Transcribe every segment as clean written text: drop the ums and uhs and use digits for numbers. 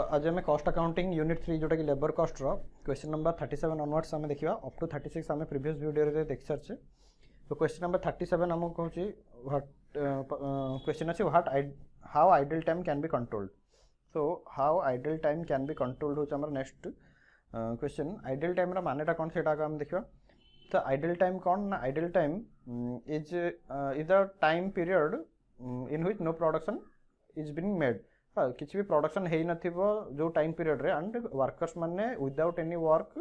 आज आम कस्ट अकाउंटिंग यूनिट 3 जोटा कि लेबर कस्ट क्वेश्चन नंबर 37 ऑनवर्ड्स आम देखा अप टू 36 आम प्रीवियस वीडियो देख सारी। तो क्वेश्चन नंबर 37 आमको कहूँ क्वेश्चन अच्छे how idle time can be controlled. So how idle time can be controlled हूँ आम नेक्स्ट क्वेश्चन। आइडल टाइम मानेटा कौन से आगे आम देखा। तो आइडल टाइम कौन ना idle time is the time period in which no production is being made. किसी भी प्रोडक्शन है नथिबो जो टाइम पीरियड रे एंड वर्कर्स माने विदाउट एनी वर्क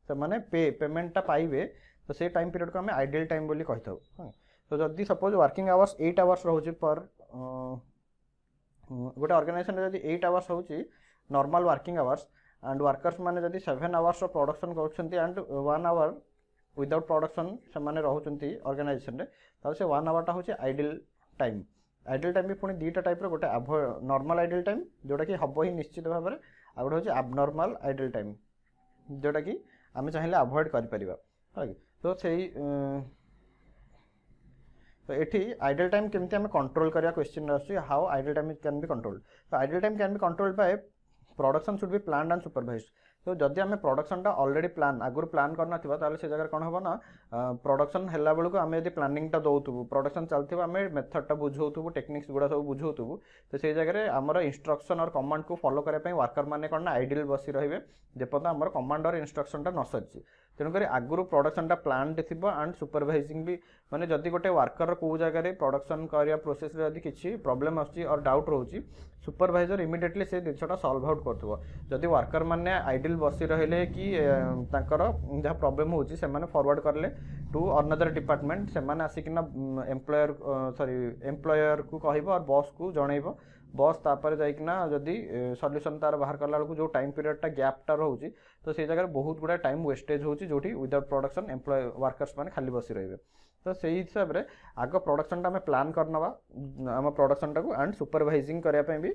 से माने पेमेंटा पाइबे। तो से टाइम पीरियड को हमें आइडल टाइम बोली कहि थाउ। तो जदि सपोज वर्किंग आवर्स 8 आवर्स रहउची पर गोटे ऑर्गेनाइजेशन रे जदि 8 आवर्स होउची normal working hours and workers माने जदि 7 आवर्स रो प्रोडक्शन करछंती एंड 1 आवर विदाउट प्रोडक्शन से माने रहउचंती ऑर्गेनाइजेशन रे त से 1 आवर टा होची आइडल टाइम। आइडल टाइम भी पुणी दुईटा टाइप गोटे नॉर्मल आइडल टाइम जोटा कि हम ही निश्चित भाव में आ गए हूँ एबनॉर्मल आइडल टाइम जोटा कि आम चाहिए अवॉइड कर। तो से तो ये आइडल टाइम केमती आम कंट्रोल करिया क्वेश्चन आसुची how idle time can be controlled. तो idle time can be controlled by production should be planned and supervised. तो जदि आम प्रोडक्शनटा ऑलरेडी प्लान आगुरी प्लान करना से जगह कौन हम ना प्रोडक्शन है बेलू आम यदि प्लानिंगटा दौथु प्रोडक्शन चलती आम मेथडटा बुझाऊँ टेक्निक्स गुड़ा सब बुझाऊँ। तो से जगह आमर इंस्ट्रक्शन और कमांड को फॉलो करने वर्कर मैंने कौन ना आइडल बसी रही जेपर्यंत आम कमांड और इंस्ट्रक्शनटा न सरी। तेणुक आगुरी प्रोडक्शनटा प्लान्ड थी एंड सुपरवाइजिंग भी माने जदि गोटे वर्कर को जगह प्रोडक्शन करने प्रोसेस जदि किसी प्रॉब्लम आसुची और डाउट रोची सुपरवाइजर इमिडिएटली से जिनसा सॉल्व आउट करथुवा। जदि वर्कर मैंने आइडल बसी रहिले कि तांकर जहाँ प्रॉब्लम होची से माने फॉरवर्ड करले टू अनदर डिपार्टमेंट से माने आसिकिना एम्प्लॉयर को कहबो और बॉस को जनइबो। बॉस तापर जाइकिना जदि सॉल्यूशन तार बाहर करला जो टाइम पीरियडटा गैपटा रोची तो से जगह बहुत गुड़ा टाइम वेस्टेज होची जोठी विदाउट प्रोडक्शन एम्प्लॉय वर्कर्स माने खाली बसी रहिबे। तो से हिसाब रे आग प्रोडक्शनटा आम प्लान करनवा आम प्रोडक्शनटा को एंड सुपरवाइजिंग करने भी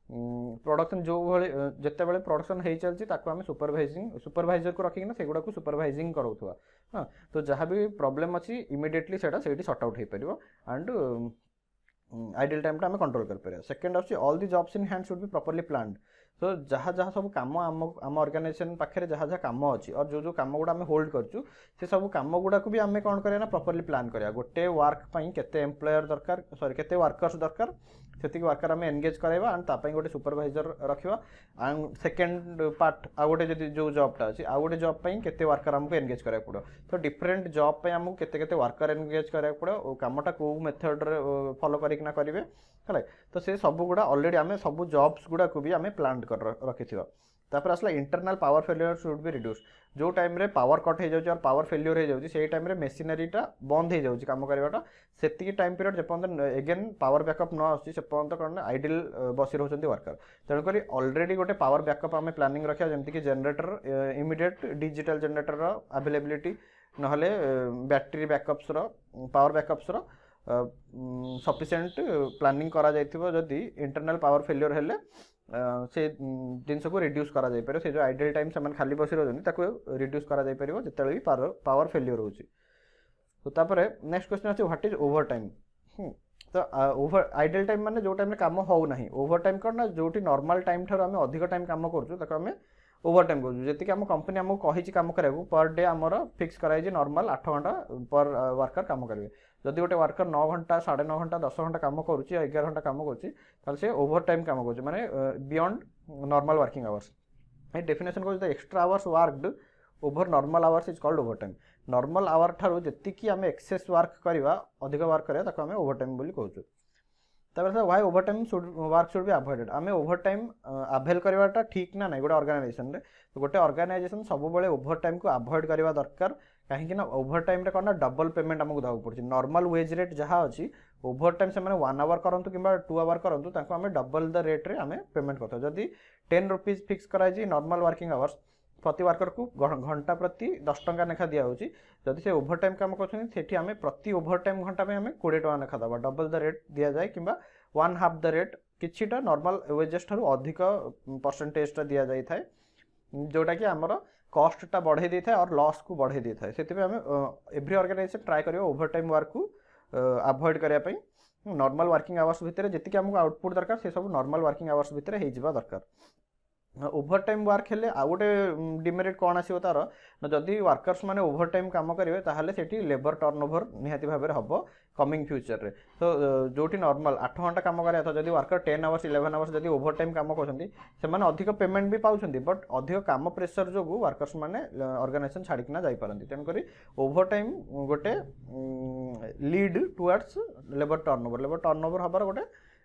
प्रोडक्शन जो भाई जिते बड़े प्रोडक्शन हो चलती आम सुपरवाइजर को रखिकिना से गुड़ा को सुपरवाइजिंग कराउथुवा। हाँ तो जहाँ भी प्रॉब्लम अच्छी इमिडिएटली से सॉर्ट आउट हो पार एंड आइडल टाइम आम कंट्रोल कर। सेकेंड अच्छी all the jobs in hand should be properly planned. तो जहाँ जहाँ सब कम आम ऑर्गेनाइजेशन पाखे जहाँ जहाँ कम अच्छी और जो कम गुड़ा आम होल्ड करूँ से सब कम गुड़ा भी आम कौन करें प्रॉपर्ली प्लान करा। गोटे वर्क केते एम्प्लॉयर दरकार सॉरी केते वर्कर्स दरकार से वर्कर आम एनगेज कराइबा एंड तापाई गोटे सुपरवाइजर रखा एंड सेकेंड पार्ट आ गोटे जदि जो जॉबटा अच्छी आ गोटे जॉब केते वर्कर आमको एनगेज करा पड़ो। तो डिफरेंट जॉब पे आमको केते वर्कर एनगेज करा पड़ो कामटा को मेथड रे फॉलो करिकना करिवे है। तो से सब गुड़ा ऑलरेडी आम सब जॉब्स गुड़ा को भी आम प्लान कर रखी। तापर आसला internal power failure should be reduce. जो टाइम रे पावर कट हो जाए और पावर फेल्योर हो जाए से टाइम रे मेसिनरीटा बंद हो जाए कम करवाटा से टाइम पीरियड जेपर्यंत एगेन पावर बैकअप न आसुची से पर्यंत कौन आइडल बसी रोचंती वर्कर। तेणुक ऑलरेडी गोटे पावर बैकअप आम प्लानिंग रखा जमीक generator immediate digital generator availability नहले battery backups power backups sufficient planning करा जाइथिबो। जदि इंटरनल पावर फेल्योर हेले से जिनस को रिड्यूस करा जाय पारे से जो आइडल टाइम से मन खाली बसी रहउछन ताको रिड्यूस करा जाय परिबो जेतेले भी पावर फेल्योर होउची। तो तापरे नेक्स्ट क्वेश्चन अछि व्हाट इज ओवर टाइम। तो ओवर आइडल टाइम माने जो टाइम रे काम हो नाही। ओवर टाइम करना जोटी नॉर्मल टाइम थारो आमे अधिक टाइम काम करछु ताको आमे ओवर टाइम करूँ। जी आम कंपनी आमको कही काम करा पर डे आमर फिक्स कराई नॉर्मल 8 घंटा पर वर्कर काम करेंगे। जदि गोटे वर्कर 9 घंटा 9.5 घंटा 10 घंटा काम करुच्ची 11 घंटा काम करुच्ची ओवर टाइम काम करुच्ची माने बियॉन्ड नॉर्मल वर्किंग आवर्स। ये डेफिनेशन को extra hours worked over normal hours is called overtime. Normal hour ठारू जति आम एक्सेस वर्क करवा अधिक वर्क करें आम ओवर टाइम बोली कहूँ। तापर why overtime work should be avoided. आम ओवर टाइम अवेल करवाटा ठीक ना ना गोटे ऑर्गेनाइजेशन रे। तो गोटे ऑर्गेनाइजेशन सब बेले ओवर टाइम को अवॉइड करवा दरकार कहीं ओवर टाइम रे कौन डबल पेमेंट आमको देवाक पड़े। नॉर्मल वेज रेट जहाँ अच्छी ओवर टाइम से 1 आवर करूँ कि 2 आवर करूँ आम डबल द रेट रे आम पेमेंट करता। जदि 10 रुपीज फिक्स कराई नॉर्मल वर्किंग आवर्स प्रति वर्कर को घंटा प्रति 10 टंका लेखा दिखाई। जदि से ओवर टाइम काम कर आम प्रति ओवर टाइम घंटा में 20 टंका लेखा दबा डबल द रेट दि जाए कि 1/2 द रेट किछिटा नॉर्मल वेजेस ठारू अधिक परसेंटेजटा दि जाए थाए जोटा कि आमर कॉस्टटा बढ़े दे थाए और लॉस को बढ़े दे थाए। से आम एवरी ऑर्गेनाइजेशन ट्राई करियो ओवर टाइम वर्क को अवॉइड करने नॉर्मल वर्किंग आवर्स भितर जी आमको आउटपुट दरकार से सब नॉर्मल वर्किंग आवर्स भितर हो दरकार। ओभर टाइम वर्क हेले आ गोटे डिमेरिट कौन आसो तार ना जदि वर्कर्स माने ओभर टाइम काम करेंगे ताहले सेठी लेबर टर्नओवर निहाती भाव में हम कमिंग फ्यूचर रे। तो जोटी नॉर्मल 8 घंटा काम करा था जदि वर्कर 10 आवर्स 11 आवर्स जदि ओभर टाइम काम करछंती से माने अधिक पेमेंट भी पाउछंती बट अधिक काम प्रेशर जो वर्कर्स माने ऑर्गेनाइजेशन छाड़िकिना जाई पारंती। तेन करी ओभर टाइम गोटे लीड टुवर्ड्स लेबर टर्नओवर हबार गोटे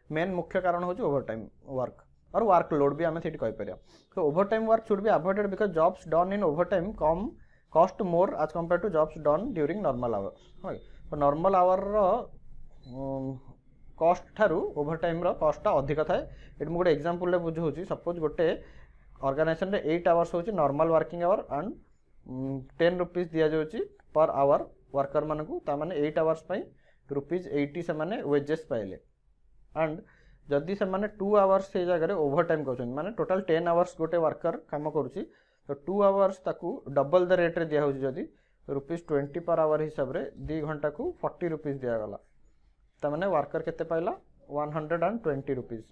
मेन मुख्य कारण होची ओभर टाइम वर्क और वर्कलोड भी आम से कहीपर। तो overtime work should be avoided because jobs done in overtime come cost more as compared to jobs done during normal hour. तो नॉर्मल आवर कॉस्ट ठारू ओभर टाइम कॉस्टा अधिक थाए। ये मुझे गोटे एग्जांपल बुझाऊँ सपोज गोटे ऑर्गेनाइजेशन रे 8 आवर्स होची normal working hour and 10 rupees दिया जाउची पर आवर वर्कर मानकू तामाने 8 आवर्स पई ₹80 से माने वेजेस पाइले एंड जदि से माने 2 आवर्स से जगह ओभर टाइम कर माने टोटल 10 आवर्स गोटे वर्कर काम करुच्ची तो 2 आवर्स ताकू डबल द रेट रे दिया होची जदि ₹20 पर आवर हिसाब रे 2 घंटा को ₹40 दिया गला तामाने वर्कर केते पाइला ₹120।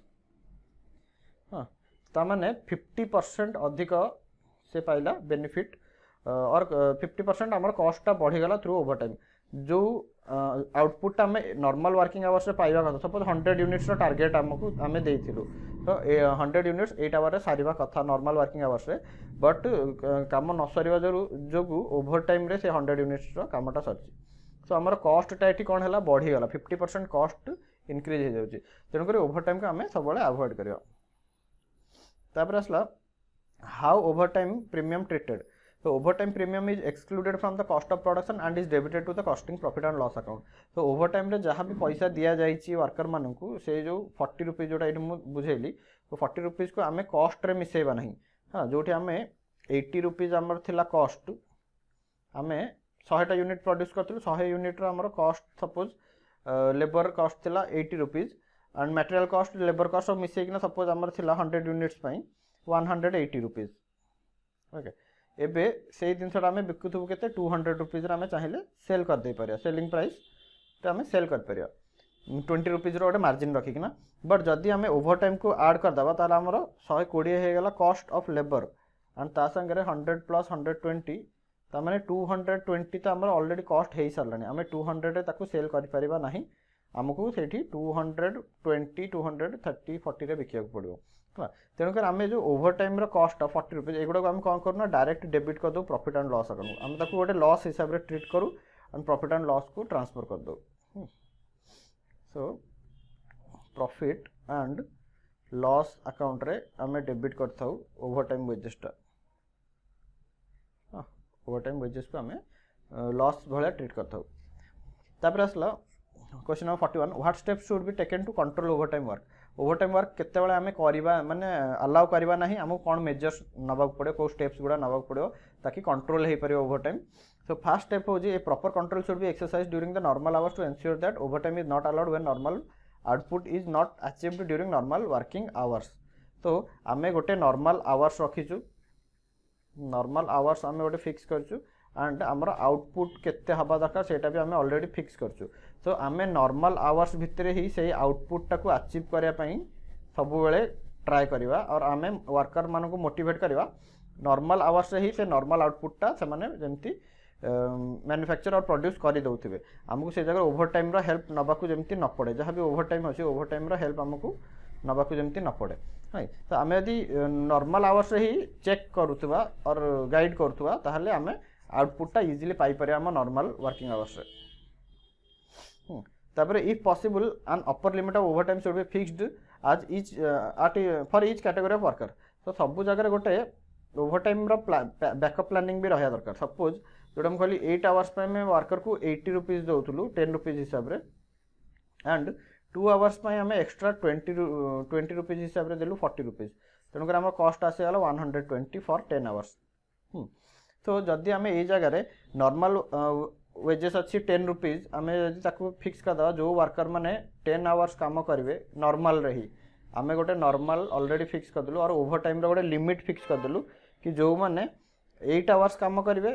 हाँ तामाने 50% अधिक से पाइला बेनिफिट और 50% आमर कॉस्टा बढ़ीगला थ्रू ओभर टाइम। जो आउटपुट आम नॉर्मल वर्किंग आवर्स पाइबा कथा सपोज 100 यूनिट्स टार्गेट आमको आम देइथिलु तो 100 यूनिट्स 8 आवर सारिबा कथा नॉर्मल वर्किंग आवर्स रे बट काम न सरिबा जो ओभर टाइम रे से 100 यूनिट्स कामटा सरछि। सो आमर कॉस्टा एठी कोन हला बढ़ी गला 50% कॉस्ट इंक्रीज हो जाउछि तेनु करी ओभर टाइम को आम सब बळे अवॉइड करियो। तापर असला how overtime premium treated. तो overtime premium is excluded from the cost of production and is debited to the costing profit and loss account. तो ओभर टाइम रे जहाँ भी पैसा दिया जाइए वर्कर मानू से जो 40 रुपीज जोटा ये बुझेली तो 40 रुपीज को आम कॉस्ट रे मिसेबा नहीं। हाँ जो आम 80 रुपीज आमर थिला कॉस्ट आम 100टा यूनिट प्रोड्यूस करूँ 100 यूनिट आमर कॉस्ट सपोज लेबर कॉस्ट थिला 80 rupees and material cost labour cost सब मिसेकिना सपोज आमर थिला 100 यूनिट्स पई 180 रुपीज। ओके एबे से जिनसा आम बिकुथु के 200 रुपीज आम चाहिए सेल कर दे पारिया सेलिंग प्राइस तो आम सेल कर पारिया 20 रुपीज गोटे मार्जिन रखिकिना। बट जदि आम ओभर टाइम को ऐड करदे तार आमर 120 होगा कॉस्ट ऑफ लेबर एंड ता संगे 100 प्लस 120 तार 220 तो आमर ऑलरेडी कॉस्ट हो सारे आम 200 ताकू सेल कर ना आमको से 220 230 40 रे बिकिया पड़ो। तेणुकर आम जो ओभर टाइम कॉस्ट 40 रुपीज एगुड़ा आम कौन करूँ डायरेक्ट डेबिट कर दो प्रॉफिट एंड लॉस अकाउंट आम ताकू गोटे लॉस हिसाब से ट्रीट करूँ एंड प्रॉफिट एंड लॉस को ट्रांसफर कर दो। So profit and loss account रे आम डेबिट करता ओभर टाइम वेजेसटा ओभर टाइम वेजेस को आम लॉस भाया ट्रीट करता। तापर आसला question number 41 what steps should be taken to control overtime work केतेबेले आम करवा माने अलाउ करवा नहीं आमको कौन मेजर्स नवा पड़े कौ स्टेप्स गुड़ा नवा पड़ो ताकि कंट्रोल हो पारे overtime. So first step हो a proper control should be exercise during the normal hours to ensure that overtime is not allowed when normal output is not achieved during normal working hours. तो आम गोटे normal hours रखीचु normal hours आम गोटे fix करचु and आमर output केते हवा दरकार सेटा भी आम ऑलरेडी फिक्स करचु। तो आम नॉर्मल आवर्स भितर ही से आउटपुट टाको अचीव करने सब बेले ट्राए करवा और आम वर्कर मान को मोटिवेट करवा नॉर्मल आवर्स ही से नॉर्मल आउटपुटा से जमती मैन्युफैक्चर और प्रोड्यूस कर दौथे आमको से जगह ओभर टाइम हेल्प नवाक जमती न पड़े जहाँ भी ओभर टाइम अच्छे ओभर टाइम हेल्प आमको नवाक जमती न पड़े है। तो आम यदि नॉर्मल आवर्स ही चेक करुवा और गाइड करुवा ताहले आम आउटपुटा इजिली पाइपर आम नॉर्मल वर्किंग आवर्स। तापर if possible an upper limit of overtime should be fixed as each for each category of worker. तो सब जगह गोटे ओभर टाइम बैकअप प्लानिंग भी रहा दरकार। सपोज जोटा मुझे कहली 8 आवर्स पे वर्कर को 80 रुपीज दौलू 10 रुपीज हिसाब से एंड 2 आवर्स आम एक्सट्रा 20 रुपीज हिसाब से देलु 40 रुपीज तेणुक आम कॉस्ट आसीगला 120 फॉर 10 आवर्स। तो जदि आम ये जगह नॉर्मल वेजेस अच्छी 10 रुपीज आम जब फिक्स करदे जो वर्कर मैंने 10 आवर्स काम करेंगे नॉर्मल रे ही आम गोटे नॉर्मल ऑलरेडी फिक्स करदेलु और ओभर टाइम गोटे लिमिट फिक्स करदेलु कि जो मैंने 8 आवर्स काम करेंगे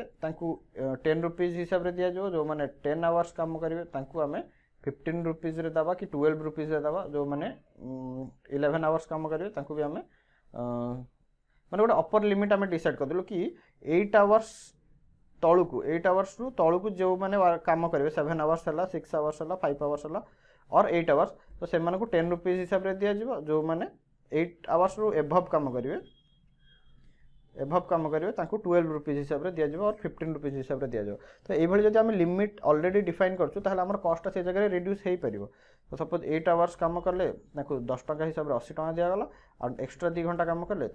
10 रुपीज हिसाब से दिजाव जो मैंने 10 आवर्स काम करेंगे आम 15 रुपीज दवा कि 12 रुपीज दवा जो मैंने 11 आवर्स काम करेंगे भी आम माने गोटे अपर लिमिट आम डिसाइड करदेलु कि 8 आवर्स तलू 8 आवर्स रु तलू जो मैंने काम करेंगे 7 आवर्स है 6 आवर्स है 5 आवर्स है और 8 आवर्स तो से 10 रुपीज हिसाब से दिज्व जो मैंने 8 आवर्स रु एभव काम करेंगे एभव काम करेंगे 12 रुपीज हिसाब से दिज्व और 15 रुपीज हिसाब से दिज्व तो ये जब आम लिमिट ऑलरेडी डिफाइन करें कस्ट से जगह रिड्यूस हो पार तो सपोज 8 आवर्स काम कले 10 टका हिसाब से 80 टका दिगला और एक्सट्रा 2 घंटा काम कले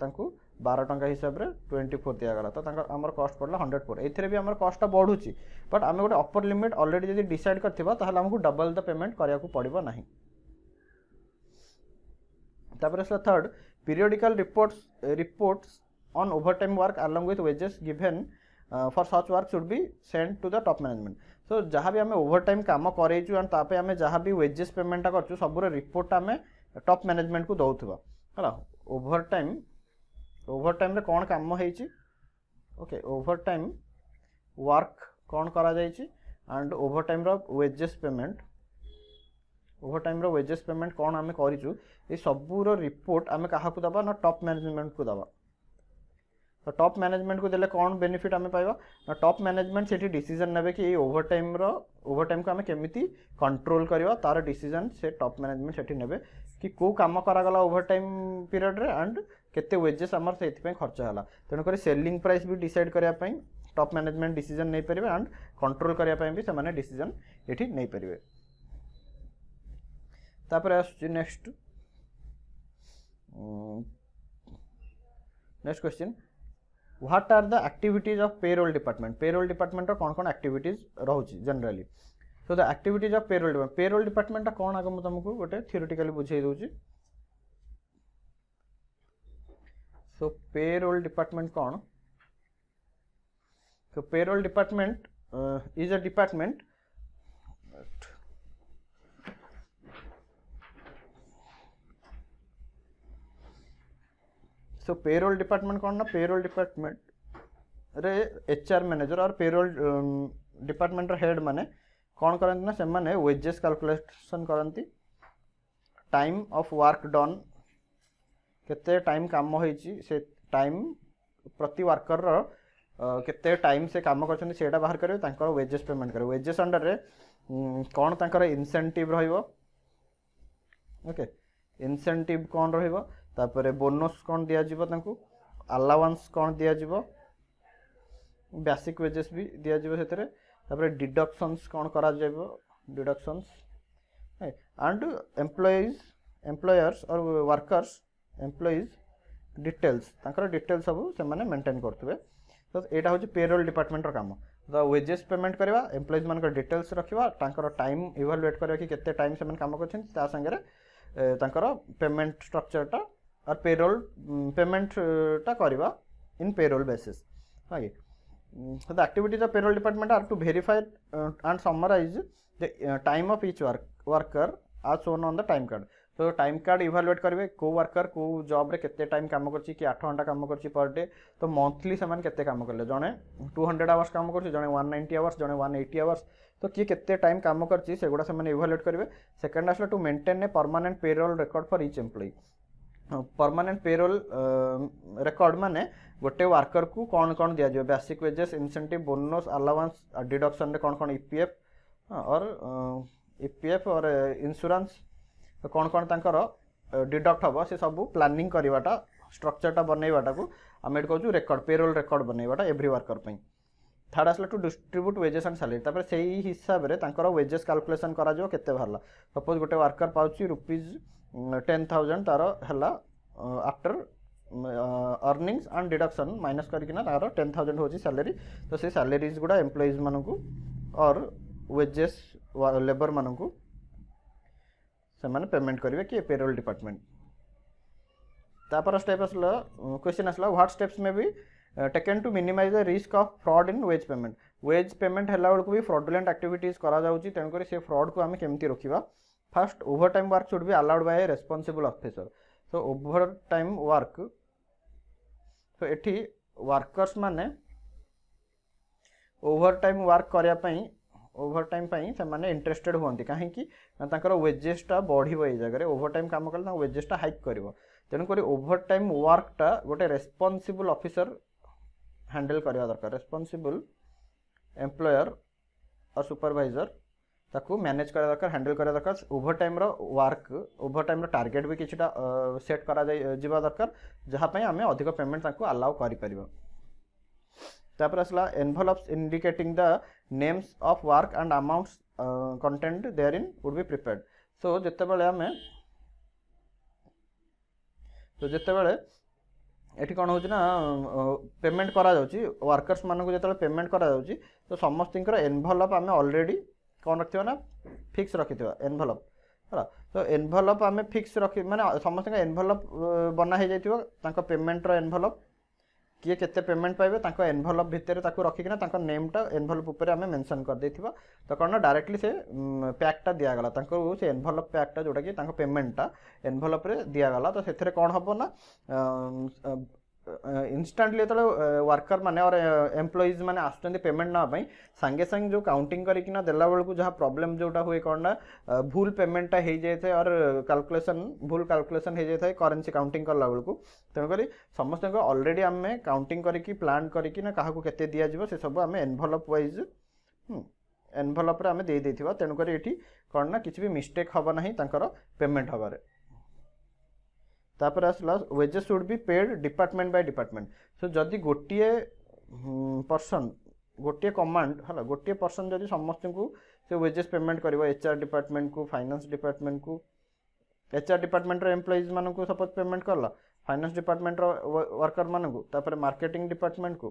12 टका हिसाब से 24 दिगला तो आमर कस्ट पड़ला 104 ये भी आम कस्टा बढ़ुची बट आम गोटे अपर लिमिट ऑलरेडी जब डिसाइड करथिबा आमको डबल द पेमेंट करिया को पड़िबो नाही। तापर असला third periodical reports on overtime work along with wages given for such work should be sent to the top management। so जहाँ भी आम ओवरटाइम काम करेचु एंड तापे आम जहाँ भी वेजेस पेमेंटा करचु सबूर रिपोर्ट आम टॉप मैनेजमेंट को दौथुबा है ओवरटाइम रे कौन काम होईची ओके ओवरटाइम वर्क कौन करा जाईची एंड ओवरटाइम रो वेजेस पेमेंट कौन आम करिचु ए सबूर रिपोर्ट आम क्या दबा ना टॉप मैनेजमेंट को दबा तो टॉप मैनेजमेंट को देले कौन बेनिफिट आम पाइबा ना टॉप मैनेजमेंट से डिसीजन नेबे कि ओवरटाइम को आम केमिति कंट्रोल करवा तार डिसीजन से टॉप मैनेजमेंट से नेबे कि को काम करागला ओवरटाइम पीरियड रे एंड केते वेजेस आमर से खर्च है तेणुक सेलिंग प्राइस भी डिसाइड करने टॉप मैनेजमेंट डिसीजन नहीं पारे एंड कंट्रोल करने भी से डिसीजन ये नहीं पारे। तापर आसुची next question what are the activities of payroll department कौन कौन एक्टिविटीज रोचे generally so the activities of payroll department कौन आगे मुझे तुमको गोटे थियोरेटिकली बुझे दूची। सो पेरोल डिपार्टमेंट कौन so payroll department is a department so payroll department कौन ना पेरोल डिपार्टमेंट रे एचआर मैनेजर और पेरोल डिपार्टमेंट हेड माने कौन करती ना से माने वेजेस कैलकुलेशन करती टाइम ऑफ वर्क डन केते टाइम काम होईची से टाइम प्रति वर्कर रो केते टाइम से काम करछन सेटा बाहर करिवे तांकर वेजेस पेमेंट करे वेजेस अंडर रे कौन तांकर इंसेंटिव रहिबो ओके इंसेंटिव कौन रहिबो तापर बोनस कौन दिया जीवो तांको अलाउंस कौन दिया जीवो बेसिक वेजेस भी दिया जीवो सेतरे तापर डिडक्शंस कौन करा जाइबो डिडक्शंस एंड एम्प्लॉयर्स और वर्कर्स एम्प्लॉइज डिटेल्स तांकर डिटेल्स सब से माने मेंटेन करथबे तो एटा होची पेरोल डिपार्टमेंट रो काम तो वेजेस पेमेंट करवा एम्प्लॉइज मान डिटेल्स रखिबा तांकर टाइम इवैल्यूएट करबा कि केते टाइम से मन काम करछन ता संगे तांकर पेमेंट स्ट्रक्चरटा और पेरोल पेमेंट टा करवा इन पेरोल बेसिस आगे the activities of payroll department are to verify and summarise the time of each worker as shown on the time card तो टाइम कार्ड इवैल्यूएट करेंगे को वर्कर को job रे केते time काम करछि कि 8 घंटा काम करछि पर डे तो मंथली से केते काम करले जने 200 आवर्स काम करछि जने 190 आवर्स जने 180 आवर्स तो किए केते टाइम काम करछि सेगुडा से इवैल्यूएट करेंगे। सेकंड आसला to maintain a permanent payroll record for each employee permanent payroll record माने गोटे वर्कर को कौन कौन दिया जाए basic wages incentive bonus allowance deduction रे कौन कौन ईपीएफ और इंश्योरेंस तो कौन कौन तांकर डिडक्ट हम से सब प्लानिंग करवाटा स्ट्रक्चरटा बनवाटा को आम ये कहूँ रेकर्ड पेरोल रेकर्ड बनवाटा एव्री वर्कर पर। थर्ड आसला to distribute wages and salary तापर से ही हिसाब से तांकर वेजेस कैलकुलेशन करा जो केते बाहरला सपोज गोटे वर्कर पाउची ₹10,000 तार है after earnings and deduction minus करना तार 10,000 होची सैलरी तो से सैलरीज गुड़ा एम्प्लॉइज मानू और वेजेस लेबर मानू से माने पेमेंट करेंगे कि पेरोल डिपार्टमेंट। तापर स्टेप आसला क्वेश्चन आसला what steps may be taken to minimise the risk of fraud in wage payment है बेलू भी फ्रॉडुलेंट एक्टिविटीज करा जाउची तेणुक से फ्रॉड को आम केमती रोकवा। First overtime work should be allowed by a responsible officer so overtime work तो एठी वर्कर्स माने ओवर टाइम वर्क करने ओवर टाइम से माने इंटरेस्टेड होती कहीं वेजेसटा बढ़ जगह ओवर टाइम कम कले वेजेसटा हाइक कर तेणुक ओभर टाइम वर्कटा गोटे रेस्पॉन्सिबल ऑफिसर हैंडल करवा दरकार रेस्पॉन्सिबल एम्प्लॉयर और सुपरवाइजर ताकू मैनेज करा दरकार हैंडल करा दरकार ओभर टाइम रो वर्क ओभर टाइम रो टारगेट भी किछटा सेट करा जिबा दरकार जहाँ पे आमे अधिक पेमेंट ताकू अलाउ करि परिबो। तापर असला envelopes indicating the names of work and amounts content there in would be prepared. So जेतेबेले आमे एठी कौन हो पेमेंट करा जाउची वर्कर्स मानक जो पेमेंट करा जाउची तो समस्त एनवेलप आम ऑलरेडी कौन रखिथिबा ना फिक्स रखिथिबा एनवेलप है। तो एनवेलप आम फिक्स रखी माने समस्त एनवेलप बना हो जाइथिबा तांको पेमेंट रो एनवेलप किए केते पेमेंट पाइबे तांको एनवेलप भितर ताकू रखिकिना तांको नेमटा एनवेलप ऊपर आम मेंशन कर देथिबा। तो कौन ना डायरेक्टली से पैकटा दियागला तांको से एनवेलप पैकटा जोटा कि तांको पेमेंटटा एनवेलप रे दियागला। तो सेथरे कौन हबो ना इंस्टांटली जो वर्कर माने और एम्प्लॉइज माने आसुचंदी पेमेंट ना पाई सांगे सांगे जो काउंटिंग करिकिना देला बेलकु जहाँ प्रॉब्लम जोटा हुए कौन ना भूल पेमेंटटा हो जाए और कैलकुलेशन भूल कैलकुलेशन हो जाए करेन्सी काउंटिंग करला बेलकु। तेणुक समस्त ऑलरेडी आम काउंटिंग करके प्लान करके ना क्या केते दिया जिवो से सब आम एनवेलप वाइज एनवेलप रे आम दे देथिबा। तेणुक ये कौन ना किसी भी मिस्टेक हम ना तांकर पेमेंट हबारे। तापर आसला wages should be paid department by department. So जदि गोटे पर्सन गोटे कमांड है गोटे पर्सन जदि समस्त को से वेजेस पेमेंट कर एचआर डिपार्टमेंट को फाइनेंस डिपार्टमेंट को एचआर डिपार्टमेंट एम्प्लॉइज मान को सपोज पेमेंट करला फाइनेंस डिपार्टमेंट वर्कर मान को तापर मार्केटिंग डिपार्टमेंट को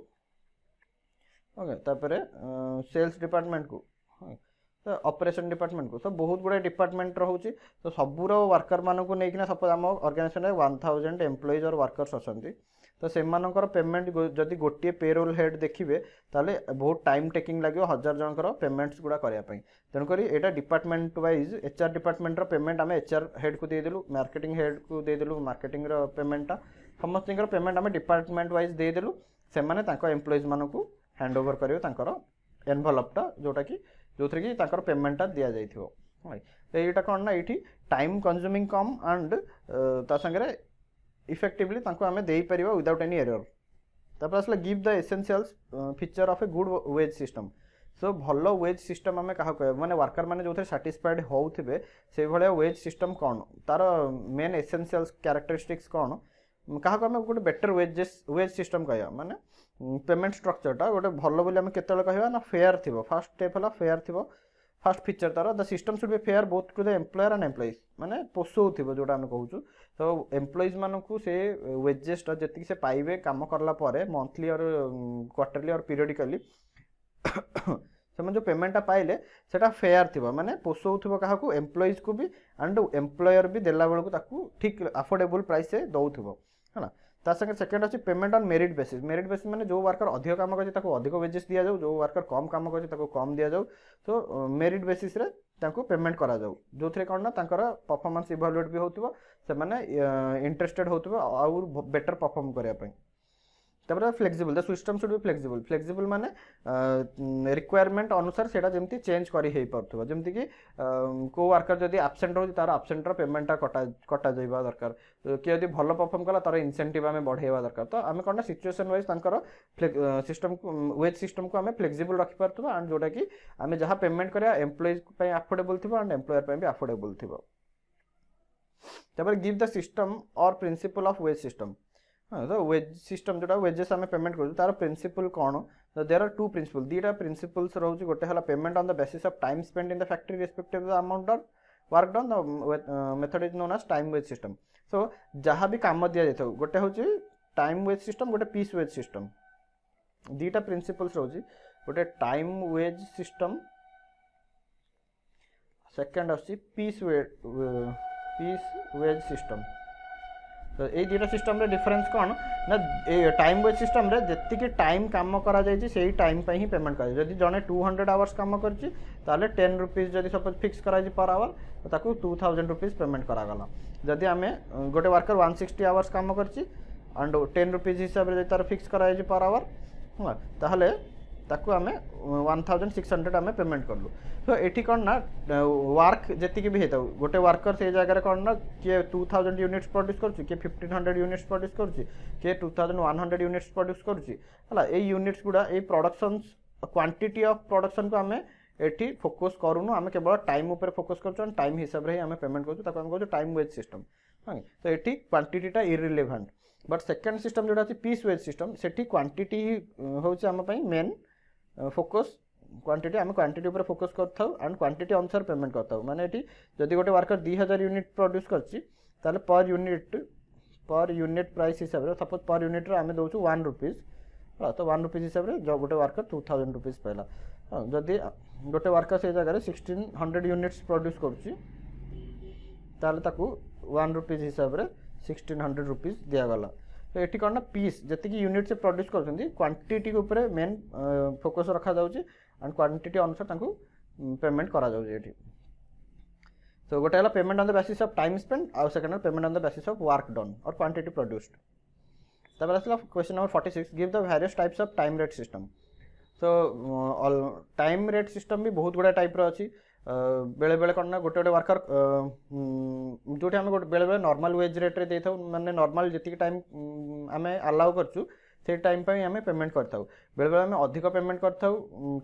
ओके तापर सेल्स डिपार्टमेंट को तो ऑपरेशन डिपार्टमेंट को सब बहुत गुड़ा डिपार्टमेंट रोचे। तो सबूर वर्कर मानक नहीं सपोज आम ऑर्गेनाइजेशन 1000 एम्प्लॉइज और वर्कर्स अच्छा तो से पेमेंट जदि गोटे पेरोल हेड देखिए ताले बहुत टाइम टेकिंग लगे 1000 जनकर पेमेंट्स गुड़ा करने। तेणुक यहाँ department wise HR department payment आम एचआर हेड को देदेलु मार्केटिंग हेड को देदेलु मार्केटिंग पेमेंटा समस्त पेमेंट आम डिपार्टमेंट वाइज देदेलु से एम्प्लॉइज मान को हैंड ओवर कर एनवेलपटा जोटा कि जो थी कि पेमेंटा दि जाइथिबो। तो यहाँ कौन ना ये टाइम कंज्यूमिंग कम एंड ता संगे इफेक्टिवली आम दे पार विदाउट एनी एरर। तापर आसला give the essentials feature of a good wage system. So भल वेज सिस्टम आम क्या कह माने वर्कर मैंने जो थे साटिस्फाइड होते से भाया वेज सिस्टम कौन तार मेन एसेंशियल्स कैरेक्टरिस्टिक्स कौन क्या आम गोटे बेटर वेज सिस्टम कह माने पेमेंट स्ट्रक्चरटा गोटे भल बोली आम केत कह ना फेयर थी फास्ट स्टेप है फेयर थी फास्ट फीचर तार the system should be fair both to the employer and employees माने पोषौथिबो जोटा आम कहूँ। तो एम्प्लॉइज मानू से वेजेसटा जी से पाइबे काम करला परे मंथली और क्वार्टरली और पीरियडिकली से जो पेमेंटा पाइले सेटा फेयर थी माने पोषौथिबो काहाकू एम्प्लॉइज को भी एंड एम्प्लॉयर भी देला बेलकू ताकू ठीक अफोर्डेबल प्राइस से दौथिबो है। ता संगे सेकेंड अच्छी पेमेंट ऑन मेरिट बेसिस माने जो वर्कर अधिक काम कर अधिक वेजेस दि जाऊ जो वर्कर कम काम कर कम दि जाऊ। तो मेरिट बेसिस रे तांको पेमेंट करा जाऊ जो थे कौन ना परफॉर्मेंस इवैल्यूएट भी होतिबो से माने इंटरेस्टेड होतिबो और बेटर परफॉर्म करने। तापर flexible the system should be flexible flexible माने रिक्वायरमेंट अनुसार सेटा जेमती चेंज करी हे परथबो जेमती कि को वर्कर जदी एब्सेंट हो तार एब्सेंट रो पेमेंटा कटा जाइबा दरकार कि यदि भल परफॉर्म कला तार इंसेंटिव आमे बढ़ाइबा दरकार। तो आमे कोन सिचुएशन वाइज तांकर सिस्टम वेज सिस्टम को आमे फ्लेक्सिबल रखि परथबो एंड जोटा कि आमे जहां पेमेंट करिया एम्प्लॉइज पय अफोर्डेबल थिबो एंड एम्प्लॉयर पय भी अफोर्डेबल थिबो। तापर गिव द सिस्टम और प्रिंसिपल ऑफ वेज सिस्टम। हाँ तो वेज सिस्टम जोटा वेजेस आम पेमेंट कर तार प्रिंसिपल कौन तो देयर आर टू प्रिंसिपल दीटा प्रिंसिपल्स रोचे गोटे है payment on the basis of time spend in the factory respective the amount of work done the method is known as time wage system. So जहाँ भी काम दि जाए गोटे हूँ टाइम वेज सिस्टम गोटे पीस वेज सिस्टम दीटा प्रिंसिपल्स रोचे गोटे टाइम वेज सिस्टम सेकेंड अच्छी पीस वेज सिस्टम। तो ये दुटा सिस्टम रे डिफरेंस कौन ना टाइम वेज सिस्टम रे जी टाइम कम करा से टाइम पे ही पेमेंट कर जदि जड़े 200 आवर्स कम कर 10 रुपीज जदि सपोज फिक्स करा पर आवर तो ताकू 2000 रुपीज पेमेंट करागला। जदि आम गोटे वर्कर 160 आवर्स कम कर 10 रुपीज हिसाब से तार फिक्स करा पर आवर हाँ ताहले ताकू आम 1600 आम पेमेंट कलु। तो ये कौन ना वर्क जी भी होता गोटे वर्कर से जगह कौन ना किए 2000 यूनिट्स प्रोड्यूस कर 1500 यूनिट्स प्रोड्यूस कर 2100 यूनिट्स प्रोड्यूस कर यूनिट्स गुड़ा ये प्रोडक्शन क्वांटिटी ऑफ प्रोडक्शन को आम ये फोकस करूँ आम केवल टाइम उपर फोकस कर टाइम हिसाब से आम पेमेंट करूँ टाइम वेज सिस्टम। हाँ तो ये क्वांटिटीटा इरिलेवेंट बट सेकेंड सिस्टम जोटा पीस वेज सिस्टम से क्वांटिटी हूँ आम मेन फोकस क्वांटिटी आम क्वांटिटी उपर फोकस करता एंड क्वांटिटी अनुसार पेमेंट करता माने ये जदि गोटे वर्कर 2000 यूनिट प्रोड्यूस कर पर यूनिट प्राइस हिसाब से सपोज पर यूनिट आम दौर 1 रुपीज तो 1 रुपीज हिसाब से जो गोटे वर्कर 2000 रुपीज पाला। हाँ जदि गोटे वर्कर से जगह 1600 यूनिट्स प्रोड्यूस कर 1 रुपीज हिसाब से 1600 रुपीज दिगला। तो ये कौन ना पीस जी यूनिट से प्रोड्यूस कर क्वांटिटी उपर मेन फोकस रखा जाउची एंड क्वांटिटी अनुसार पेमेंट करा जाउची एठी। तो गोटे है payment on the basis of time spend और second payment on the basis of work done और क्वांटिटी प्रोड्यूस्ड। तब आसला question number 46 give the various types of time rate system. तो टाइम रेट सिस्टम भी बहुत गुड़ा टाइप अच्छी बेले बेले कौन ना गोटे गोटे वर्कर जो आम बेले बेले नॉर्मल वेज रेट रे देता माने नॉर्मल जी टाइम आम अलाउ करछु से टाइम पे आम पेमेंट करता बेले बेले आम अधिक पेमेंट करता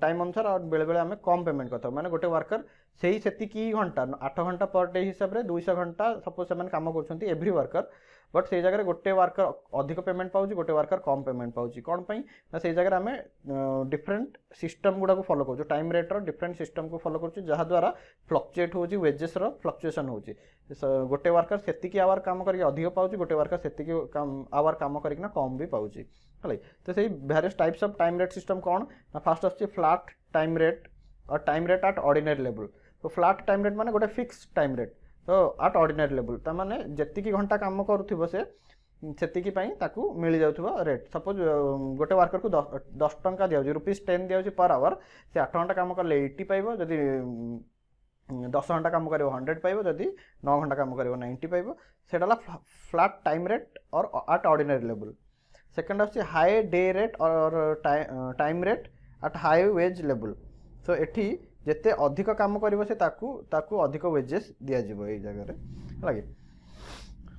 टाइम अनुसार और बेले बेले आम कम पेमेंट करता माने गोटे वर्कर से घंटा 8 घंटा पर डे हिसाब से 200 घंटा सपोज से कम कर एव्री वर्कर बट से जगह गोटे वर्कर अधिक पेमेंट पाऊँ गोटे वर्कर कम पेमेंट पाऊँ कौन ना से जगह आम डिफरेंट सिस्टम गुड़ा को फॉलो कर टाइम रेट्र डिफरेंट सिस्टम को फॉलो कर जहाद्वारा फ्लक्चुएट हो वेजेस फ्लक्चुएसन हो गोटे वर्कर से आवर काम करके अधिक पाऊँ गोटे वर्कर से आवर काम करना कम भी पाऊँ है। तो सही various types of time rate system कौन ना फास्ट आस फ्लैट टाइम रेट और time rate at ordinary level. तो फ्लैट टाइम रेट माने गोटे फिक्स टाइम रेट तो एट ऑर्डिनरी लेवल ताने जी घंटा कम करूँ से मिल जाऊँ रेट सपोज गोटे वर्कर को 10 टंका दिया रुपीज 10 दिया पर आवर से 8 घंटा कम कले 80 पाइब जदि 10 घंटा कम कर 100 पाइब जदि 9 घंटा कम कर 90 पाइब से फ्लैट टाइम रेट और एट ऑर्डिनरी लेवल। सेकेंड आस हाई डे रेट और time rate at high wage level. So एठी जिते अधिक काम करिवो से ताकू अधिक वेजेस दिया जिवो ए जगह लगे।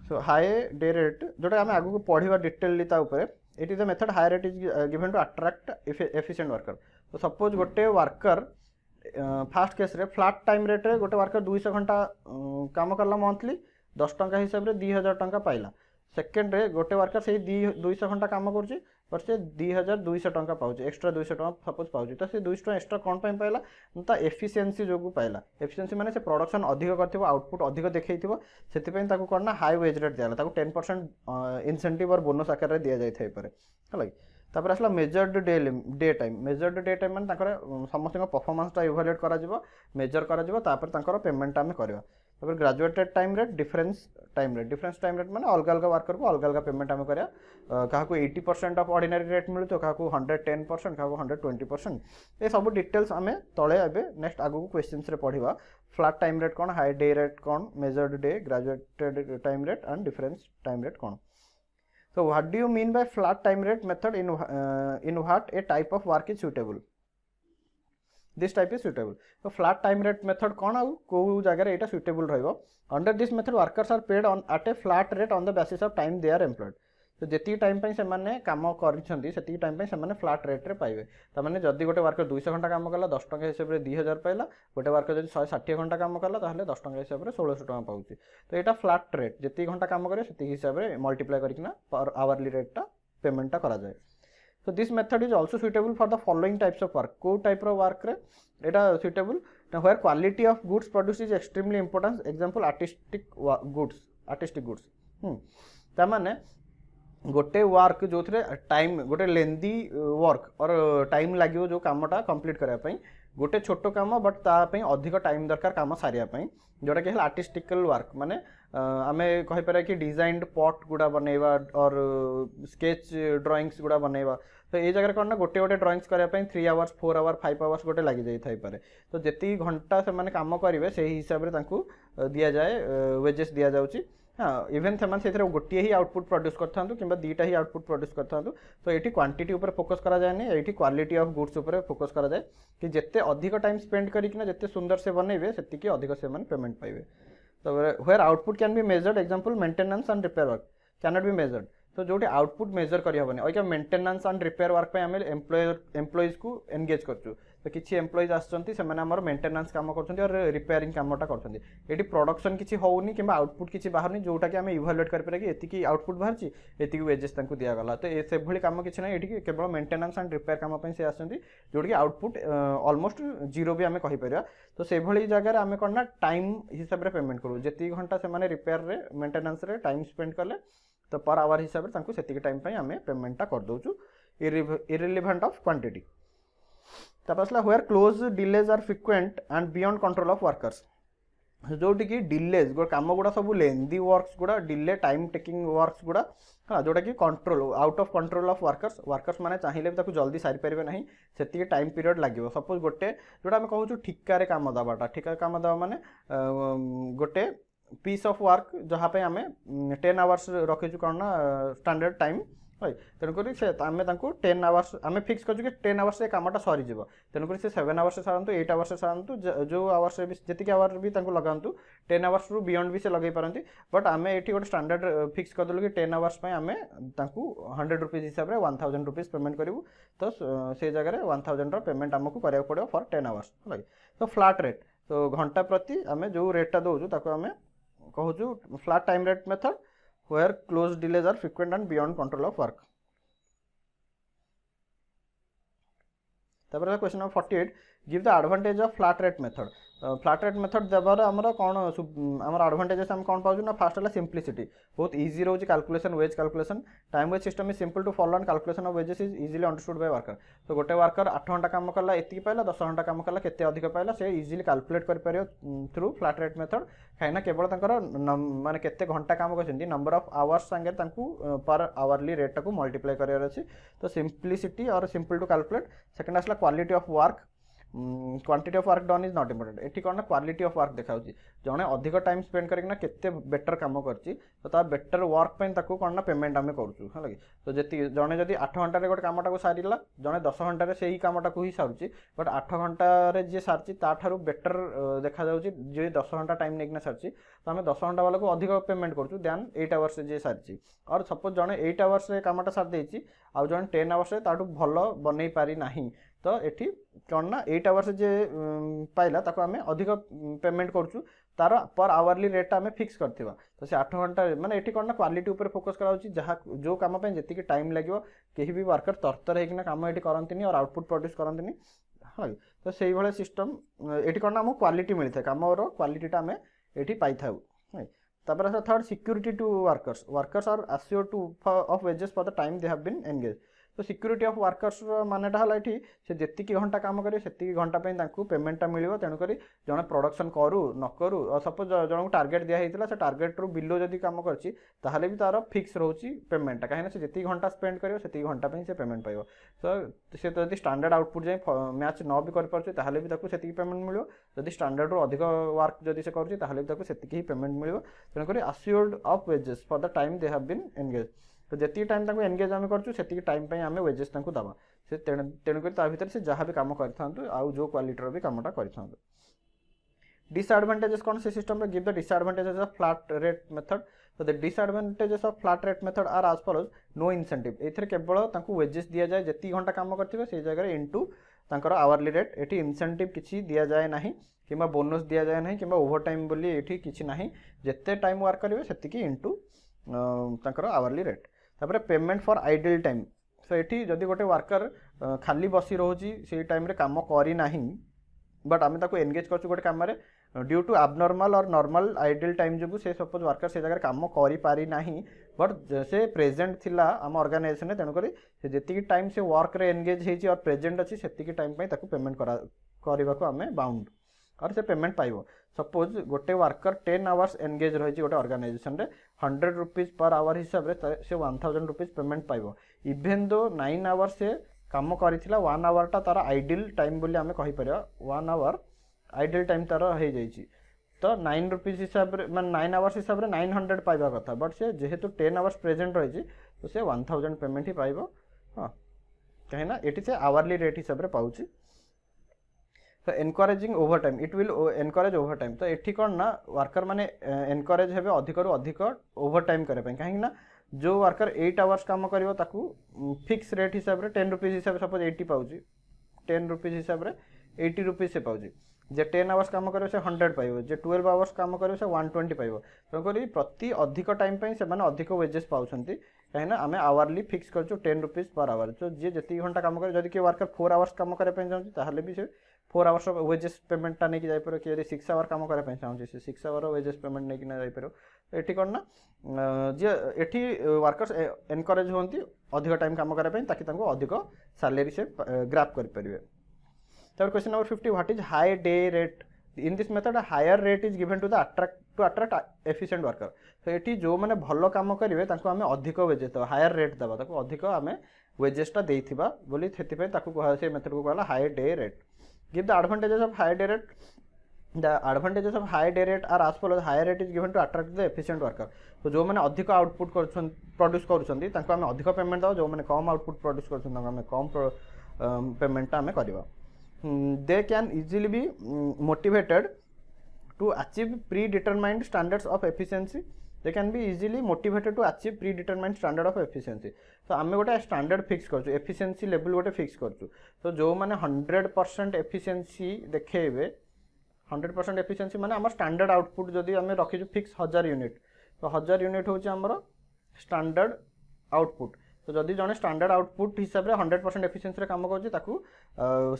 सो हाई डे रेट जोटा आम आगु पढ़ा डिटेलली it is the method high rate is given to attract efficient worker. तो सपोज गोटे वर्कर फास्ट केस रे फ्लैट टाइम रेट रे गोटे वर्कर 200 घंटा काम करला मंथली 10 टंका हिसाब से 2000 टंका पाइला। सेकेंड रे गोटे वर्कर से 200 घंटा काम कर पर से 2200 टंका पाँच एक्सट्रा 200 टंका सपोज पाँच तो से 200 टंका एक्सट्रा कौन पाइला ता एफिशिएंसी जो पाइला एफिशिएंसी माने से प्रोडक्शन अधिक कर आउटपुट अधिक देखई से कौन ना हाई वेज रेट दिया 10% इंसेंटिव और बोनस आकार दि जाए है। तापर आसला मेजर्ड डे टाइम माने समस्त परफॉर्मेंसटा इवालुएट करा मेजर करा पेमेंट आम करवा। तापर graduated time rate difference time rate माने अलग अलग वर्कर को अलग अलग पेमेंट आम करा क्या 80% ऑफ ऑर्डिनरी रेट मिलू तो क्या 110% क्या 120% ये सब डिटेल्स आम तले एवं नेक्स्ट आगू क्वेश्चंस रे पढ़ा फ्लैट टाइम रेट कौन हाई डे रेट कौन measured day graduated time rate and difference time rate कौन। So what do you mean by flat time rate method in what a type of work is suitable? This type is suitable. So flat time rate method कौन आउ को जगह एटा suitable रहिबो। Under this method workers are paid on at a flat rate on the basis of time they are employed. तो जी time से कम कर time से फ्लैट रेट रे पाइबे ताने जदि गोटे वर्कर 200 घंटा काम कला 10 टंका हिसाब से 2000 पाइला गोटे वर्कर जब 160 घंटा काम कला 10 टंका हिसाब से 1600 टंका पाऊँ। तो यहाँ फ्लैट रेट जी घंटा काम करे से हिसाब से मल्टीप्लाई करना पर आवरली रेटा पेमेंटा करा जाए। So this method is also suitable for the following types of work. को टाइप रो वर्क रे एटा suitable where quality of goods produced is extremely important. Example artistic goods ता माने गोटे वर्क जो टाइम गोटे लेंदी वर्क और टाइम लगे जो कामटा कंप्लीट करने गोटे छोट कम बट तापाई अधिक टाइम दरकार कम सारियापाई जोटा कि आर्टिस्टिकल वर्क माने आम कहीपर कि डिजाइंड पट गुड़ा बनवा और स्केच ड्राइंग्स गुड़ा बनवा। तो ये जगह कौन ना गोटे गोटे ड्राइंग्स करने 3 आवर्स 4 आवर्स 5 आवर्स गोटे लग जाए। तो जी घंटा से कम करेंगे से हिसाब से दि जाए वेजेस दि जाऊँगी हाँ इवेन से गोटे ही आउटपुट प्रोड्यूस करता कि दुईटा ही आउटपुट प्रोड्यूस करता तो ये क्वांटिटी उपर फोकस करा जाए ये क्वालिटी ऑफ गुड्स उपर फोकस करा जाए कि जिते अधिक टाइम स्पेंड करना जिते सुंदर से बनइबे से अधिक से पेमेंट पाइबे। तो where output can be measured example maintenance and repair work can not be measured. तो जो आउटपुट मेजर करहबनी अगर मेंटेनेंस एंड रिपेयर वर्क आम एम्प्लॉइज को एंगेज करछु तो किसी एम्प्लॉइज आमर मेंटेनेंस काम कर रिपेयरिंग कामटा कर प्रोडक्शन किसी होनी कि आउटपुट किसी बाहर जोटा कि आम इभालुएट करें कि आउटपुट बाहर ये वेजेस दिगला तो ये से कम किसी ना ये केवल मेंटेनेंस एंड रिपेयर कम से आसती जोटा कि आउटपुट ऑलमोस्ट जीरो भी आम कहीपर। तो से जगह आम कौन ना टाइम हिसाब से पेमेंट करूँ जी घंटा से रिपेयर मेंटेनेंस टाइम स्पेंड कले तो पर आवर हिसाब से टाइम आम पेमेंटा कर दौचु इरिलेवेंट ऑफ क्वांटिटी। तापर where close delays are frequent and beyond control of workers जोटी कि डिलेज गो कम गुड़ा सब लेंदी वर्क्स गुड़ा डिले टाइम टेकिंग वर्क्स गुड़ा हाँ जोटा कि control out of control of workers माने चाहिए भी जल्दी सारी पारे ना से टाइम पीरियड लगे सपोज गोटे जोटा आम कहूँ ठिकार काम दबाटा ठिका काम दबा माने गोटे पीस ऑफ वर्क जहाँ पे आम 10 आवर्स रखीचु कौन ना स्टैंडर्ड टाइम है तेणुक आम 10 आवर्स आम फिक्स कर 10 आवर्स से कामटा सरीज तेणुक से 7 आवर्स से सारतु 8 आवर्स से सारतु जो आवर्स जी आवर भी लगातु 10 आवर्स रु बियॉन्ड भी से लगे पारती बट आम ये गोटे स्टैंडर्ड फिक्स करदेलु कि 10 आवर्स आम 100 रुपीज हिसाब से 1000 रुपीज पेमेंट करूँ तो से जगह 1000 पेमेंट आमको कराया पड़ो फॉर 10 आवर्स है। तो फ्लाट रेट तो घंटा प्रति आम जो रेटा दौचु आम कहूँ flat time rate method where close delays are frequent and beyond control of work। तापर question number 48 give the advantage of flat rate method. Flat rate method देवार आमर कौन आमर एडवांटेजेस आम कौन पाऊँ ना फास्ट है सिंप्लिसिटी बहुत इजी रोज calculation wage calculation time wage system is simple to follow and calculation of wages is easily understood by worker. तो गोटे वर्कर 8 घंटा काम कला एति पाइला 10 घंटा काम कला केते अधिक पाइला से इजीली कैलकुलेट कर पारियो थ्रू फ्लैट रेट मेथड कहीं केवल माने केते घंटा काम करछन्ती नंबर ऑफ आवर्स संगे पर आवरली रेट को मल्टीप्लाई करार अछि। तो सिंप्लिसिटी और सिंपल टू कैलकुलेट। सेकंड आसला quality of work quantity of work done is not important eighty कौन ना क्वालिटी ऑफ वर्क देखा जड़े अधिक टाइम स्पेंड करना केते बेटर काम करछि तो ता बेटर वर्क पे ताको कौन ना पेमेंट आम करूँ है कि तो जी जड़े जदि 8 घंटे गोटे कामटा को सारा जड़े 10 घंटे से ही कामटा को ही सारूँ बट 8 घंटे जी सारी ताठू बेटर देखा जी 10 घंटा टाइम नहीं सारी तो आम 10 घंटा वाला को अधिक पेमेंट करूँ दैन 8 आवर्स जी सारी और सपोज जड़े 8 आवर्स कामटा सारी देती आउ जड़े 10 आवर्स ताठू भल बन पारि नहीं तो ये कौन ना 8 आवर्स जे पाइला ताको आम अधिक पेमेंट करूँ तार पर आवरली रेट आम फिक्स करथिबा तो से 8 घंटा माने एठी कौन ना क्वालिटी ऊपर फोकस कराउची जहाँ जो काम पे जेतिकी टाइम लगे कहीं भी वर्कर तरतर होना काम ये करती और आउटपुट प्रोड्यूस करती हाँ। तो से भाई सिस्टम ये कौन ना आमको क्वालिटी मिलता है कम क्वालिटीटा आम ये पाई था। तापर third security to workers are assured to of wages for the time they have been engage. तो सिक्यूरीटी ऑफ वर्कर्स मानेटा है ये से जी घंटा काम करेंगे से घंटा पेमेंटा मिले तेणुक जड़े प्रोडक्शन करूँ न करूँ और सपोज जन को टार्गेट दिखाई से टार्गेट रू बिलो जब कम कर भी तार फिक्स रोचे पेमेंटा कहीं से जी घंटा स्पेंड कर घंटा से पेमेंट पाइब। तो सी तो स्टैंडर्ड आउटपुट जाए मैच न भी कर भी पेमेंट मिले जदि स्टैंडर्ड रू अधिक वर्क जदि से कर पेमेंट मिले तेणुक assured of wages for the time they have been engage. तो जी टाइम एंगेज आम कर टाइम आम वेजेस दबा से तेणुक भितर से जहाँ भी कम कर आउ जो क्वालिटीर भी कमटा कर। डिसएडवांटेजेस कौन से system give the disadvantages of flat rate method. तो the disadvantages of flat rate method are as follows no incentive ये केवल वेजेस दि जाए जी घंटा कम करते से जगह इंटू तांकर आवरली रेट ये इंसेंटिव किसी दि जाए ना कि बोनस दि जाए ना कि ओवर टाइम बोली ये किसी ना जिते टाइम वर्क करेंगे से इंटू तांकर आवरली रेट। तापर payment for idle time so ये जदि गोटे वर्कर खाली बसी रोची से टाइम रे काम करी नाही बट आम एनगेज कर गोटे कम ड्यू टू एबनॉर्मल और नॉर्मल आइडल टाइम जो से सपोज वर्कर से जगह काम करी पारि नाही बट से प्रेजेंट थिला आम ऑर्गेनाइजेशन तेणुक जी टाइम से वर्क रे एनगेज होती और प्रेजेंट अच्छी से टाइम पेमेंट करने को आम बाउंड और से पेमेंट पाइब। सपोज गोटे वर्कर 10 आवर्स एनगेज रही गोटे ऑर्गेनाइजेशन रे 100 रुपीज पर आवर हिसाब से 1000 रुपीज पेमेंट पाइब इवेन दो 9 आवर्स से काम करिथिला 1 आवर टा तार आइडल टाइम बोली आमे कहि परिया 1 आवर आइडल टाइम तार हो जाइछि तो 9 रुपीज हिसाब रे माने 9 आवर्स हिसाब रे 900 पाइबा कथा बट से जेहेतु 10 आवर्स प्रेजेंट रही तो से 1000 पेमेंट ही पाइबो हाँ कहीं ना एटी से आवरली रेट हिसाब रे पाउची तो encouraging over time it will encourage over time तो एठी कौन ना वर्कर माने एनकरेज हेबे अधिक रु अधिक ओवर टाइम करे पे कहीं ना जो वर्कर 8 आवर्स काम करिवो ताकू फिक्स रेट हिसाब रे 10 रुपीज हिसाब सपोज 80 पाउची 10 रुपीज हिसाब रे 80 रुपीज से पाउची जे 10 आवर्स काम करिवो से 100 पाइबो जे 12 आवर्स काम करिवो से 120 पाइबो तेणुकरी प्रति अधिक टाइम पे से माने अधिक वेजेस पाउछंती कहीं ना आमे आवरली फिक्स करछु 10 रुपीज पर आवर तो जे जति घंटा काम करे जदि के वर्कर 4 आवर्स काम करे पे चाहूँ ताहले भी से 4 आवर्स वेजेस पेमेंट टा नहीं जाय पर कि यदि 6 आवर काम करे पे चाहूँ से 6 आवर वेजेस पेमेंट नहीं ना जाय पर एठी कोन ना जे एठी वर्कर्स एनकरेज होंती अधिक टाइम काम करे पे ताकि तांको अधिक सैलरी से ग्रैब कर परिबे तब question number 50 what is high day rate in this method higher rate is given to the attract efficient worker तो एठी जो माने भलो काम करिवे तांको हमें अधिक वेजेस दबा हायर रेट दबा ताको अधिक हमें वेजेस टा देइथिबा बोली थेति पे ताको कहा से मेथड को कहला high day rate give the advantages of high day rate the advantages of high day rate are as follows high rate is given to attract the efficient worker तो जो माने अधिक आउटपुट करछन प्रोड्यूस करछन तांको हमें अधिक payment दबा जो माने कम आउटपुट प्रोड्यूस करछन तांको हमें कम पेमेंट टा हमें करबा they can easily be motivated to achieve predetermined standards of efficiency they can be easily motivated to achieve predetermined standard of efficiency तो आमे गोटे स्टैंडर्ड फिक्स करछु एफिशिएंसी लेवल गोटे फिक्स करछु तो जो माने 100% एफिशिएंसी देखेबे 100% एफिशिएंसी माने हमर स्टैंडर्ड आउटपुट जदी आमे रखिछु फिक्स 1000 यूनिट तो 1000 यूनिट होची हमर स्टैंडर्ड आउटपुट तो जदि जने स्टैंडर्ड आउटपुट हिसाब रे 100% एफिशिएंसी रे काम करछि ताकू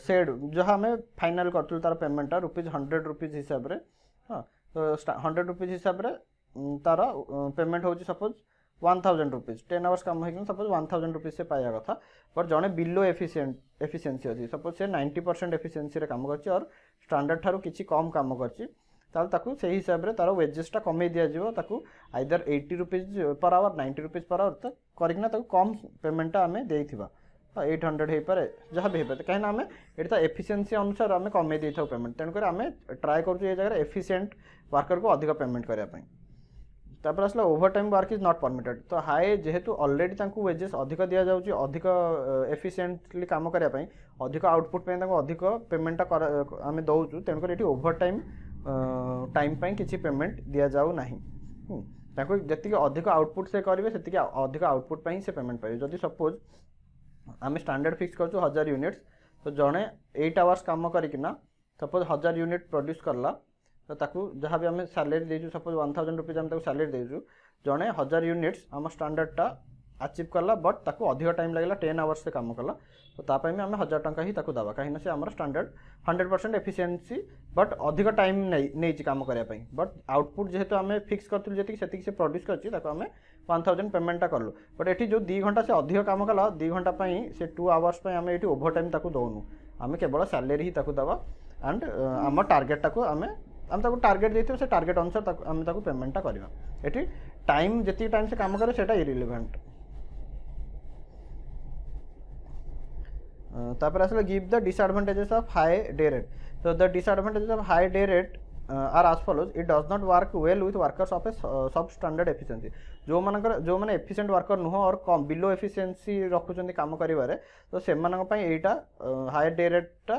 सेड जहाँ हमें फाइनल करथुल तार पेमेंट रुपीज 100 रुपीज हिसाब रे हां तो 100 रुपीज हिसाब रे तार पेमेंट होछि सपोज 1000 रुपीज 10 आवर्स काम होइकन सपोज 1000 रुपीज से पाया कथा पर जने बिलो एफिशिएंसी अछि सपोज से 90% एफिशिएंसी रे काम करछि और स्टैंडर्ड थारु किछि कम काम करछि ताल ताकू से हिसाब रे तार वेजेस टा कमे दिया जिवो ताकू either 80 rupees per our 90 rupees per our तक करिकना ताकू कम पेमेंट आमे देइथिबा 800 हे पारे जहाँ भी हे कहीं आम ये एफिशिएंसी अनुसार आम कमे दे था पेमेंट तेणुक आम ट्राए करूँ ये जगह एफिशिएंट वर्कर को अधिक पेमेंट करने तापर आसला over time work is not permitted तो हाई जेहेतु ऑलरेडी वेजेस अधिक दि जाऊँगी अधिक एफिशिएंटली काम करने अधिक आउटपुट अधिक पेमेंट आम दौचु तेणुक ये ओवर टाइम टाइम किसी पेमेंट दि जाऊ ना जी अधिक आउटपुट से करेंगे से अधिक आउटपुट से पेमेंट पाइबे जदि सपोज आम स्टैंडर्ड फिक्स कर 1000 यूनिट्स तो जड़े 8 आवर्स काम करना सपोज 1000 यूनिट प्रोड्यूस करला तो ताकू जहाँ भी आम सैलरी देजु सपोज 1000 रुपीज आम सैलरी देजु जड़े 1000 यूनिट्स आम स्टैंडर्डटा अचीव करला बट ताकू अधिक टाइम लगला 10 आवर्स से काम कला तो तापाई में आम 1000 टंका ही ताकू दबा कहीं से आम स्टैंडर्ड 100% एफिशिएंसी बट अधिक टाइम नहीं काम करने बट आउटपुट जेहेतु आम फिक्स करूँ जी से प्रोड्यूस कर 1000 पेमेंटा कलु बट ये जो 2 घंटा से अधिक काम कला 2 घंटा से 2 आवर्स आम ये ओवर टाइम ताकू दौनु आम केवल सैलरी ही ताकू दबा एंड आम टार्गेट टाकू आम टार्गेट देते से टार्गेट अनुसार आम पेमेंटा करवा ये टाइम जी टाइम से काम करे सेटा इरिलेवेंट तापर आसला give the disadvantages of high day rate तो the disadvantages of high day rate are as follows it does not work well with workers of a substandard efficiency जो मैंने efficient worker नुह और कम below efficiency रखुचंदी काम करिवारे तो से मानक पई एटा हाई डे रेटटा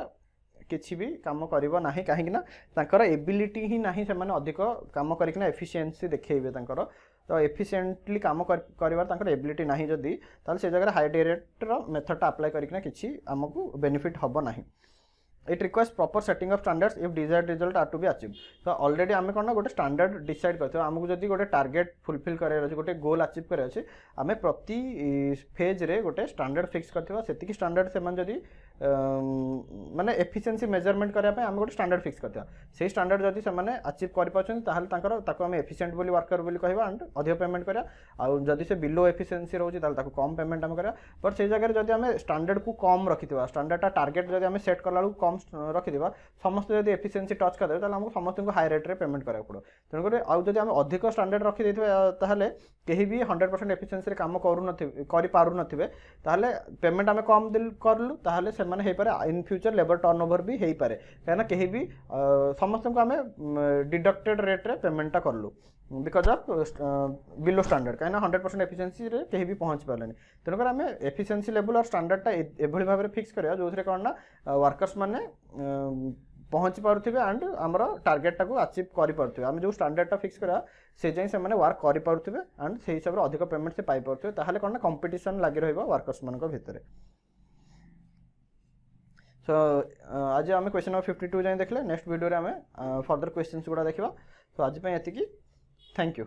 किछि भी काम करिवो नाही काहे कि ना तांकर एबिलिटी ही नाही से माने अधिक काम करिकना एफिशिएंसी देखैबे तांकर तो एफिशिएंटली काम करिवार तांकर एबिलिटी नाही जदी ताल से जगह हाई डे रेट रो मेथड अप्लाई करिकना किछि हमकु बेनिफिट हबो नाही it request proper setting of standards if desired result are to be achieve तो ऑलरेडी आम कौन गोटे स्टैंडर्ड डिसाइड करते आमको जब गोटे टार्गेट फुलफिल करार अच्छे गोटे गोल अचीव करार अच्छे आम प्रति फेज रे गोटे स्टैंडर्ड फिक्स करथिबा सेतिकी स्टैंडर्ड से मन जदी माने एफिशिएंसी मेजरमेंट करने आम गोटे स्टैंडर्ड फिक्स करथिबा से स्टैंडर्ड जदी से माने अचीव कर पाछन ताहले तांकर ताको आम एफिशिएंट बोली वर्कर बोली कहबा एंड अधिक पेमेंट करा आ जदी से बिलो एफिशिएंसी रहउची ताहले ताको कम पेमेंट आम करा पर से जगह जदी आम स्टैंडर्ड को कम रखिथिबा स्टैंडर्डटा टार्गेट जदी आम सेट करला कम कम रखिदिबा समस्त जदि एफिशिएंसी टच करदे ताले हमको समस्त को हाई रेट रे पेमेंट करा पड़ो तेणुकर आउ जदि हम अधिक स्टैंडर्ड रखी देथिबा ताहले केही भी 100% एफिशिएंसी रे काम करि पारु नथिबे ताहले पेमेंट आमे कम दिल करलु ताहले से माने हे पारे इन फ्यूचर लेबर टर्नओवर भी हेई पारे कहना केही भी समस्त को आमे डिडक्टेड रेट रे पेमेंटटा करलु बिकज ऑफ बिलो स्टैंडर्ड कहीं 100% एफिशिएंसी रे कहीं भी पहुँच पारे तेणुकर आम एफिशिएंसी लेवल और स्टैंडर्डटा एभली भाव में फिक्स करा जो कौन ना वर्कर्स मैंने पहुँची पारे एंड आमर टार्गेटा को अचीव करें आम जो स्टैंडर्डटा फिक्स करा से जाए से वर्क करें एंड से हिसाब से अधिक पेमेंट से पाइपे ताहले कौन ना कंपटीशन लगी रहा वर्कर्स मान भितर सो आज आम क्वेश्चन नंबर 52 जाए देखले नेक्स्ट वीडियो रे आम फर्दर क्वेश्चंस गुड़ा देखा तो आज ये थैंक यू।